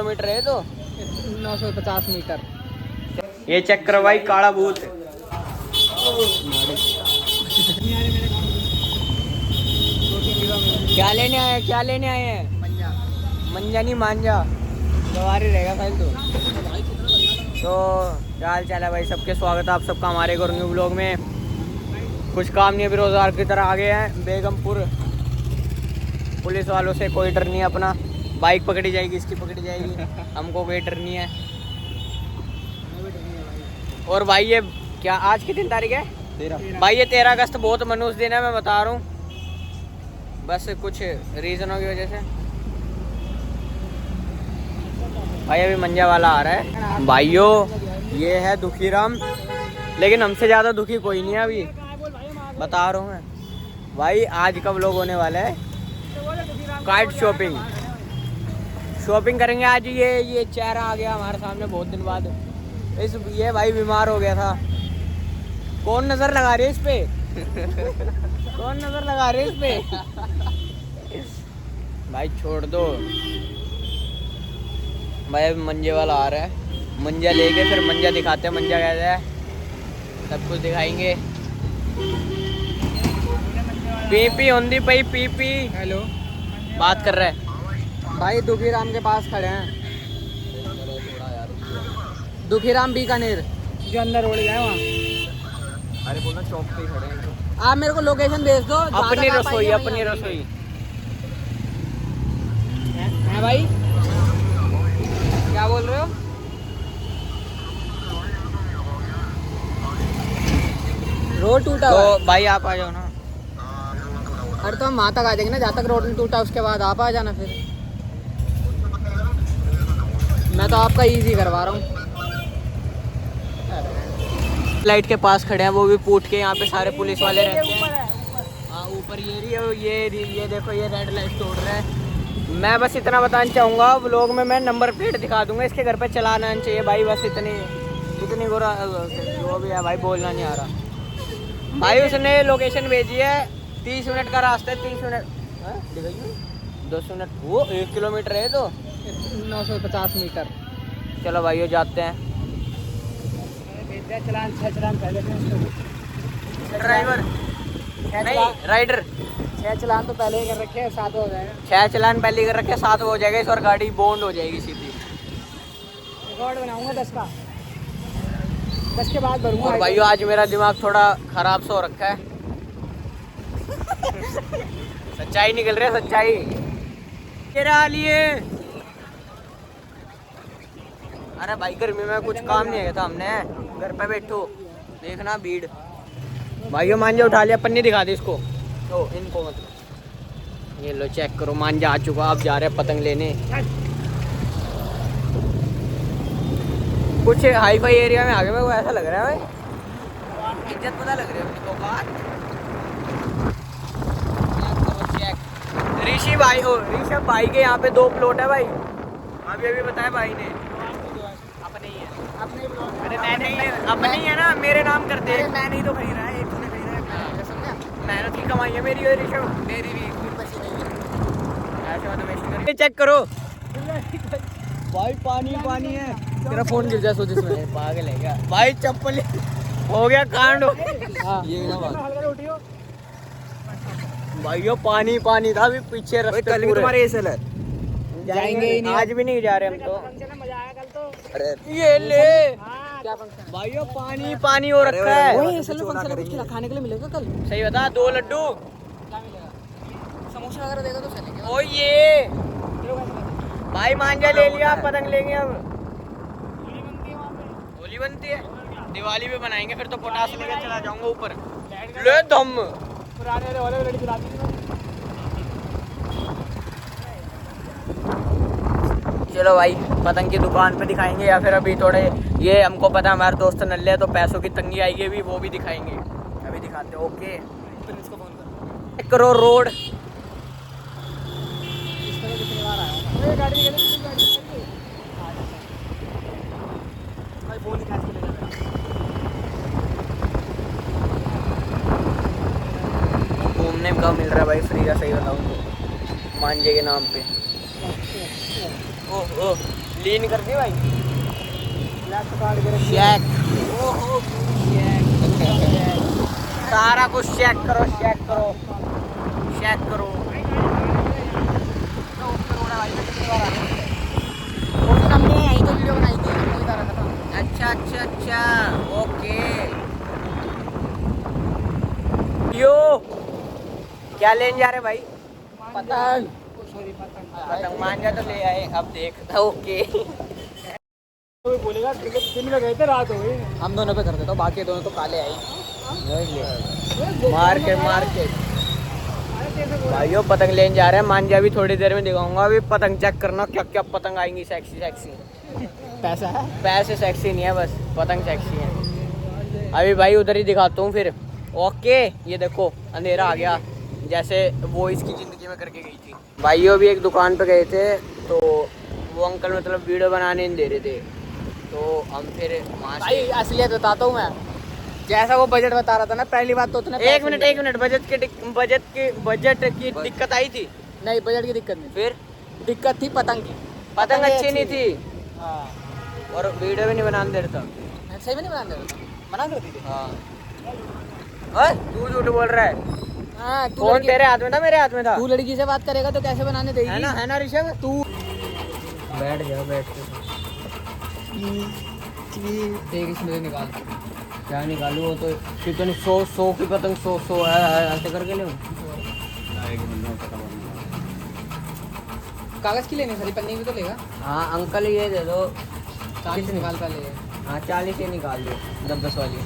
Kilometre है तो 950 metre. ये चेक करो भाई, काला भूत। क्या लेने आए, क्या लेने आए हैं? मंजा नहीं मांझा, सवारी रहेगा भाई। तो क्या हाल चाल है भाई, सबके स्वागत है आप सबका हमारे एक और न्यू ब्लॉग में। कुछ काम नहीं है, बेरोजगार की तरह आ गए हैं बेगमपुर। पुलिस वालों से कोई डर नहीं है अपना, बाइक पकड़ी जाएगी, इसकी पकड़ी जाएगी, हमको कोई डर नहीं है। और भाई ये क्या आज की 3 तारीख है? 13 भाई, ये 13 अगस्त बहुत मनुष्य दिन है, मैं बता रहा हूँ। बस कुछ रीज़नों की वजह से भाई अभी मंजा वाला आ रहा है। भाइयों ये है दुखीराम, लेकिन हमसे ज़्यादा दुखी कोई नहीं है अभी, बता रहा हूँ मैं। भाई आज का व्लॉग होने वाला है काइट शॉपिंग करेंगे आज। ये चेहरा आ गया हमारे सामने बहुत दिन बाद। ये भाई बीमार हो गया था। कौन नज़र लगा रही है इस पे? कौन नज़र लगा रही है इस पे? भाई छोड़ दो भाई, अभी मंजे वाला आ रहा है, मंजा लेके फिर मंजा दिखाते हैं, मंजा कैसा है, सब कुछ दिखाएंगे। पीपी होंदी पई पीपी। हेलो, बात कर रहे हैं भाई दुखीराम के पास खड़े हैं, दुखीराम बीकानेर जो अंदर रोड गए वहाँ। अरे बोलना चौक पे खड़े हैं। आप मेरे को लोकेशन भेज दो। अपनी रसोई, अपनी रसोई है भाई, क्या बोल रहे हो? रोड टूटा हुआ है। तो भाई आप आ जाओ ना। अरे तो हम वहाँ तक आ जाएंगे ना जहाँ तक रोड नहीं टूटा, उसके बाद आप आ जाना। फिर मैं तो आपका इजी करवा रहा हूँ। लाइट के पास खड़े हैं, वो भी पूछ के। यहाँ पे सारे पुलिस वाले रहते हैं। हाँ ऊपर ये देखो, ये रेड लाइट तोड़ रहा है। मैं बस इतना बताना चाहूँगा, व्लॉग में मैं नंबर प्लेट दिखा दूंगा, इसके घर पे चलाना नहीं चाहिए भाई। बस इतनी बुरा जो भी है भाई, बोलना नहीं आ रहा भाई। उसने लोकेशन भेजी है, 30 मिनट का रास्ता है, 30 मिनट 10 मिनट, वो 1 किलोमीटर है तो 950 मीटर। चलो भाई जाते हैं। चलान 6 चलान पहले ड्राइवर नहीं, राइडर 6 चलान तो पहले ही कर रखे हैं, 7 हो जाएगा। 6 चलान पहले कर रखे, 7 हो जाएगा इस और गाड़ी बॉन्ड हो जाएगी सीधी। रिकॉर्ड बनाऊंगा 10 का, 10 के बाद भरूंगा। और भाइयों आज मेरा दिमाग थोड़ा खराब सा हो रखा है। सच्चाई निकल रही है, सच्चाई तेरा लिए। अरे भाई गर्मी में कुछ काम नहीं है था, हमने घर पे बैठो देखना भीड़। भाइयों मांझा उठा लिया, पन्नी दिखा दी इसको, तो इनको मतलब। ये लो चेक करो, मांझा आ चुका। आप जा रहे हैं पतंग लेने। कुछ हाई फाई एरिया में आ गए, मेरे को ऐसा लग रहा है भाई, इज्जत पता लग रही है अपनी को। ऋषि भाई, ऋषभ भाई के यहाँ पे 2 प्लॉट है भाई, अभी बताया भाई ने। अपने ही है, अरे मैं नहीं है, अपने ही है ना, मेरे नाम कर दे। मैं नहीं तो खरीद रहा है, एक तूने खरीदा है, समझा? मेहनत की कमाई है मेरी। और ऋषभ मेरी भी कोई पैसे नहीं है, ऐसे मतलब वेस्ट कर। चेक करो भाई, पानी है। तेरा फोन गिर जाए सोच इसमें, पागल है क्या भाई? चप्पल हो गया कांड। ये ना बात भाइयों, पानी था अभी पीछे रास्ते। कल भी तुम्हारे ऐसे जाएंगे ही नहीं, आज भी नहीं जा रहे हम तो। मजा आया कल तो। अरे ये ले क्या फंक्शन भाइयों, पानी हो रखा है। वही असल में फंक्शन है, कुछ खाने के लिए मिलेगा कल। सही बता, 2 लड्डू क्या मिलेगा? समोसा वगैरह देगा तो चलेंगे। ओ ये भाई मांझा ले लिया, पतंग लेंगे अब। होली बनती है, दिवाली पे बनाएंगे फिर तो। पोटास लेके चला जाऊंगा ऊपर, ले दम। पुराने वाले लड़ी चलाती थी। चलो भाई पतंग की दुकान पे दिखाएंगे, या फिर अभी थोड़े, ये हमको पता है हमारे दोस्त नल्ले, तो पैसों की तंगी आएगी अभी, वो भी दिखाएंगे। अभी दिखाते हैं। ओके इसको फोन करो रोड। फोन कैश के लेगा। घूमने का मिल रहा है भाई फ्री का, सही बताऊँ तो, मांझे के नाम पे। ओह लीन कर दी भाई। लेफ्ट काट के रखिए। चेक, ओहो चेक, सारा कुछ चेक करो, चेक करो, चेक करो। वो तो हमने यहीं तो वीडियो बनाई थी, वही बता रहा था। अच्छा अच्छा अच्छा, ओके। यो क्या लेने जा रहे भाई? पतंग। पतंग मांझा तो ले आए, अब देख। ओके, तो बोलेगा दिन में गए थे, रात हो गई। हम दोनों पे कर देता हूँ, बाकी दोनों तो काले आई। मार्केट भाइयों, पतंग लेने जा रहे हैं। मांझा भी थोड़ी देर में दिखाऊंगा। अभी पतंग चेक करना, क्या क्या पतंग आएंगी सेक्सी सेक्सी। पैसा है? पैसे सेक्सी नहीं है, बस पतंग सेक्सी है। अभी भाई उधर ही दिखाता हूँ फिर। ओके, ये देखो अंधेरा आ गया, जैसे वो इसकी ज़िंदगी में करके गई थी। भाइयों भी एक दुकान पे गए थे, तो वो अंकल मतलब वीडियो बनाने नहीं दे रहे थे, तो हम फिर वहाँ से। भाई असलियत बताता हूँ मैं, जैसा वो बजट बता रहा था ना, पहली बात तो उतने एक मिनट, बजट की दिक्कत आई थी? नहीं, बजट की दिक्कत नहीं, फिर दिक्कत थी पतंग की। पतंग अच्छी नहीं थी हाँ, और वीडियो भी नहीं बनाने दे रहा था। सही में नहीं बना देती थी। हाँ, ओए, तू झूठ बोल रहा है। हाँ, फोन तेरे हाथ में था, मेरे हाथ में था। तू लड़की से बात करेगा तो कैसे बनाने देगी? है ना ऋषभ? तू बैठ जाओ, बैठ के। देख इसमें निकाल। क्या निकालू? वो तो कितनी 100 की पतंग, 100 है, ऐसे करके ले। कागज की लेनी सारी, पन्नी भी तो लेगा। हाँ अंकल, ये दे दो। 40 निकाल पहले। हाँ 40 ये निकाल दो, 10 वाली।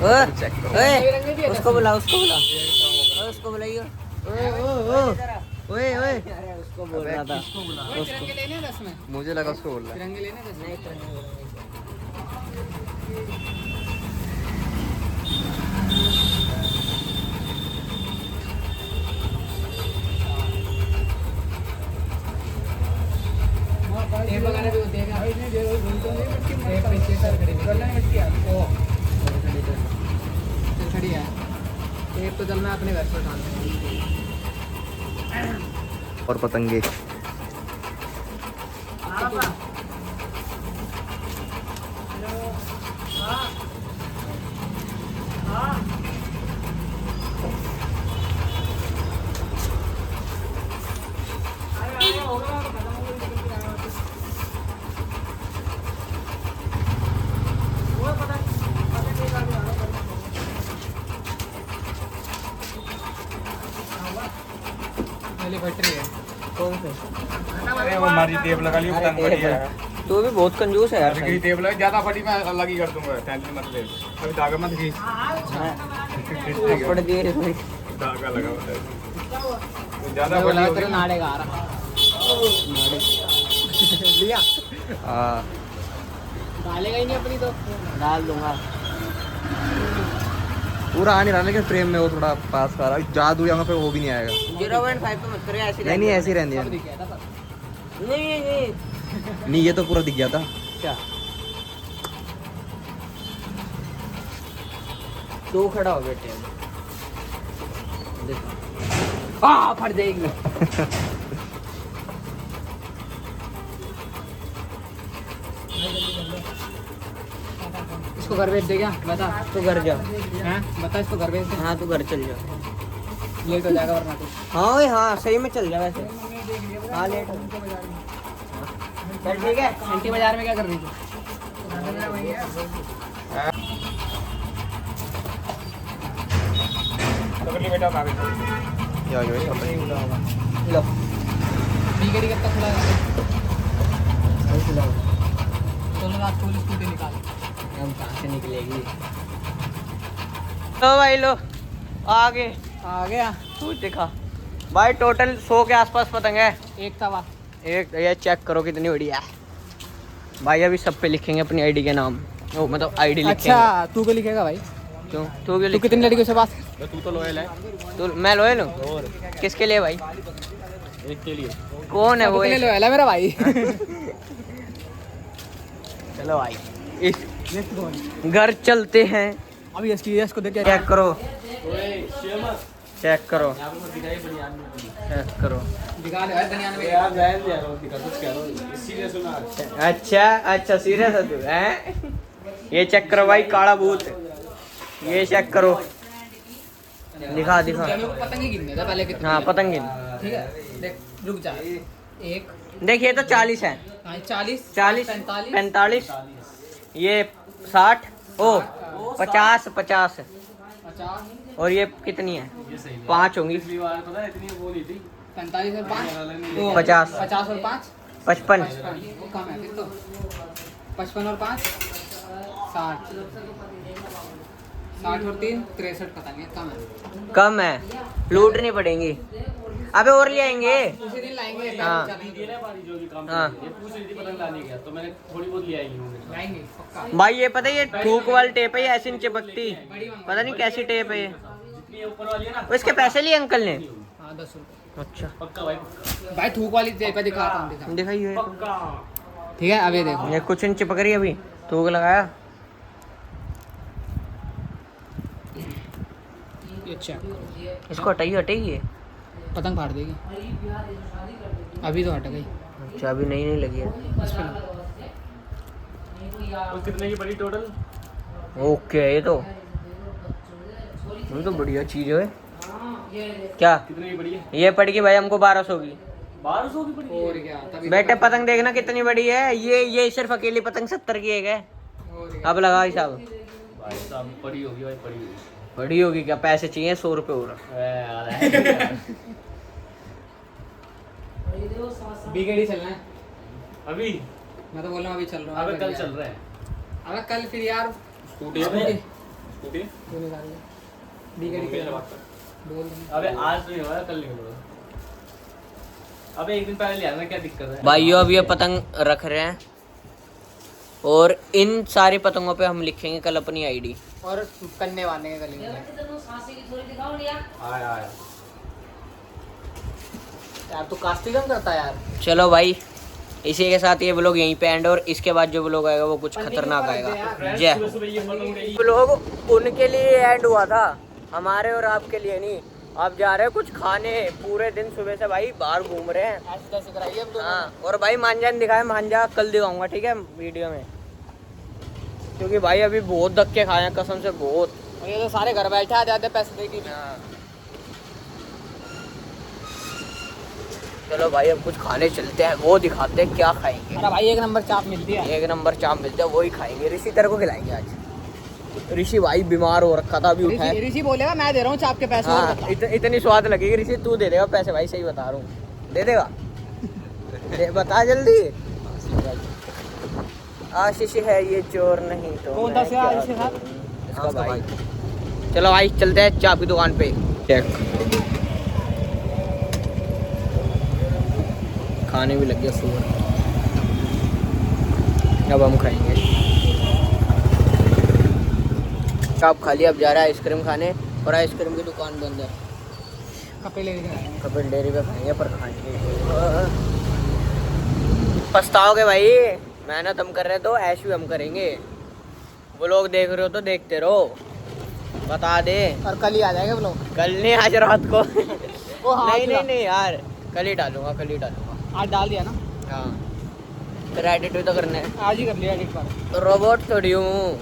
ओए, उसको बुला, उसको बुला, उसको बुलाइए। ओए, उसको बोल रहा था। तिरंगे लेने हैं 10 में? मुझे लगा उसको बोल रहा है। तिरंगे लेने हैं 10 में? नहीं, तिरंगे। टेप वगैरह भी होती है क्या? टेप पे चेक खड़ी खड़ी है। टेप तो चल मैं अपने घर से उठाता हूँ। और पतंगे पहले फट रही है। कौन से? अरे वो हमारी टेप लगा ली, पतंग फटी है। तू भी बहुत कंजूस है यार। अरे टेप लगा, ज्यादा फटी मैं अलग ही कर दूंगा, टेंशन मत ले। अभी धागा मत खींच, पड़ दिए इसमें। धागा लगा हुआ है। तो ज्यादा बोला फटी तेरे होगी। नाड़ेगा आ रहा। लिया हाँ डालेगा ही नहीं अपनी तो। डाल दूंगा। पूरा आ नहीं रहा, लेकिन फ्रेम में वो थोड़ा पास का रहा है। जादू यहाँ पे वो भी नहीं आएगा। 0.5 पे मत करे, ऐसी नहीं ऐसी ही रहनी है। नहीं। नहीं ये तो पूरा दिख गया था। क्या तू खड़ा हो बेटे? हाँ फट जाएगी। इसको घर भेज दे क्या? बता। तू घर जा। हैं? बता इसको घर भेज दे। हाँ तू घर चल जा। लेट हो जाएगा वरना तो। हाँ ओए, हाँ सही में चल जा वैसे। हाँ लेट हो। चल ठीक है। घंटी बाजार में क्या कर रही थी? पकड़ ली बेटा, भाभी। ये आ गया भाई, लो ठीक है, कब तक खुला है? चलो रात को स्कूटी निकाल। हम कहाँ से निकलेगी? लो भाई लो, आगे आ गया। तू दिखा भाई। टोटल 100 के आसपास पतंग है। एक तवा। एक ये चेक करो कितनी बढ़िया है भाई। अभी सब पे लिखेंगे अपनी आईडी के नाम, ओ मतलब आईडी लिखेंगे। अच्छा तू क्यों लिखेगा भाई? क्यों? तू कितनी लड़कियों से बात? तू तो लोयल है। तू मैं लोयल हूँ? किसके लिए भाई? एक के लिए। कौन है वो? कितने लोयल है मेरा भाई? चलो भाई, इस घर चलते हैं। अभी यस को देख के चेक करो। चेक करो, चेक करो। दिखा दे भाई बनियान में। यार जायज यार और दिखा कुछ कह रहा हूं इसीलिए सुना। अच्छा अच्छा, सीरियस है तू हैं? ये चेक करो भाई, काला भूत, ये चेक करो, दिखा दिखा। मेरे को पतंग ही गिनने था पहले कितने। हाँ पतंग गिन। ठीक है देख, रुक जा। एक, देखिए तो 40 है, 40, 40, 45, 45, ये 60, ओ 50, 50 50, और ये कितनी है? 5 होंगी। पिछली बार पता है इतनी बोली थी 45 और 5, 50, 50 और 5, 55, 55, वो कम है फिर तो। 55 और 5, 60, 60 और 3, 63 पतंग है, कम है। कम है, लूटनी पड़ेंगी। अबे और ले आएंगे। उसी दिन लाएंगे। हाँ। हाँ पूछ रही थी पतंग लाने गया तो मैंने थोड़ी बहुत ले आई हूं। लाएंगे पक्का। भाई ये पता है ये थूक वाली टेप है, ये ऐसी नहीं चिपकती, पता नहीं कैसी टेप है ये। जितनी ऊपर वाली है ना इसके पैसे लिए अंकल ने? हाँ 10 रुपये। अच्छा पक्का भाई पक्का। भाई थूक वाली टेप पे दिखाता हूँ, दिखा। दिखाइए। ठीक है अब ये देखो। ये कुछ नहीं चिपक रही अभी, थूक लगाया। ये चेक इसको हटाइए, हटाइए। पतंग फाड़ देगी। अभी तो हट गई। अच्छा अभी नहीं लगी है। इस पे ना। और कितने की पड़ी टोटल? ओके, ये तो बढ़िया चीज है। क्या कितने की पड़ी है? ये पड़ गई भाई हमको 1200 की। 1200 की पड़ी है? और क्या तभी बेटे पतंग देखना कितनी बड़ी है। ये सिर्फ अकेली पतंग 70 की एक है। और क्या। अब लगा हिसाब। भाई साहब पड़ी होगी भाई, पड़ी होगी। बड़ी होगी क्या? पैसे चाहिए 100 रुपये और। बीकेडी चलना है। अभी मैं तो बोल रहा हूँ अभी चल रहा हूँ। अबे कल चल रहा है। अबे कल फिर यार स्कूटी स्कूटी स्कूटी क्यों निकाल लिया? बीकेडी बोल के रहा। बोल रही। अबे आज नहीं हुआ, कल निकलो। अबे एक दिन पहले ले आना, क्या दिक्कत है? भाइयों अब ये पतंग रख रहे हैं और इन सारी पतंगों पे हम लिखेंगे कल अपनी आईडी। और कन्ने वाने के गली में आया आया। यार तू कास्टिंग करता है यार। चलो भाई, इसी के साथ ये व्लॉग यहीं पे एंड, और इसके बाद जो व्लॉग आएगा वो कुछ खतरनाक आएगा। जय सुबह सुबह ये पतंग उड़ेगी। व्लॉग उनके लिए एंड हुआ था, हमारे और आपके लिए नहीं। आप जा रहे हैं कुछ खाने, पूरे दिन सुबह से भाई बाहर घूम रहे हैं। ऐसे कैसे कराइए हम दोनों। हाँ, और भाई मांझा नहीं दिखाया, मांझा कल दिखाऊंगा ठीक है वीडियो में, क्योंकि भाई अभी बहुत धक्के खाए हैं कसम से बहुत। और ये तो सारे घर बैठे आते आते पैसे देगी। चलो भाई अब कुछ खाने चलते हैं, वो दिखाते हैं क्या खाएंगे। अरे भाई एक नंबर चाप मिलती है। एक नंबर चाप मिलते हैं, वही खाएंगे। ऋषि तेरे को खिलाएंगे आज। ऋषि भाई बीमार हो रखा था, अभी उठा है। ऋषि बोलेगा मैं दे रहा हूँ चाप के पैसे। हाँ, इतनी स्वाद लगेगी। ऋषि तू दे देगा पैसे भाई, सही बता रहा हूँ। दे देगा? बता जल्दी। आशीष है ये चोर नहीं तो कौन मैं था क्या आशीष के साथ? करूं? इसका भाई। चलो भाई चलते हैं चाप की दुकान पे। चेक खाने भी लग गया सुबह, अब हम खाएंगे। चाप खा लिया, अब जा रहा है आइसक्रीम खाने, और आइसक्रीम की दुकान बंद है। कपिल लेके कपिल डेयरी पे खाएंगे, पर खाएंगे पछताओगे भाई। मेहनत हम कर रहे तो ऐश भी हम करेंगे। वो लोग देख रहे हो तो देखते रहो, बता दे। और कल ही आ जाएगा वो लोग। कल नहीं, आज रात को। वो हाँ, नहीं यार, कल ही डालूंगा, कल ही डालूंगा। आज डाल दिया ना। हाँ, फिर एडिट भी तो करना है। आज ही कर लिया एडिट पर। रोबोट थोड़ी हूँ।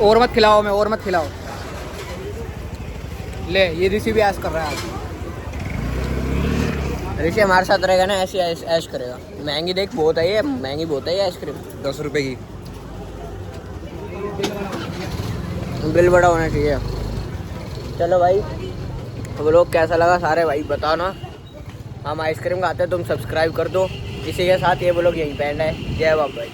और मत खिलाओ, मैं और मत खिलाओ। ले ये ऋषि भी ऐश कर रहा है। ऋषि हमारे साथ रहेगा ना, ऐसे ऐश करेगा। महंगी देख बहुत है ये, महंगी बहुत है ये आइसक्रीम। 10 रुपए की। बिल बड़ा होना चाहिए। चलो भाई, वो लोग कैसा लगा सारे भाई बताना। हम आइसक्रीम खाते हैं, तुम सब्सक्राइब कर दो। इसी के साथ ये वो लोग यहीं पे एंड है। जय बाबा भाई।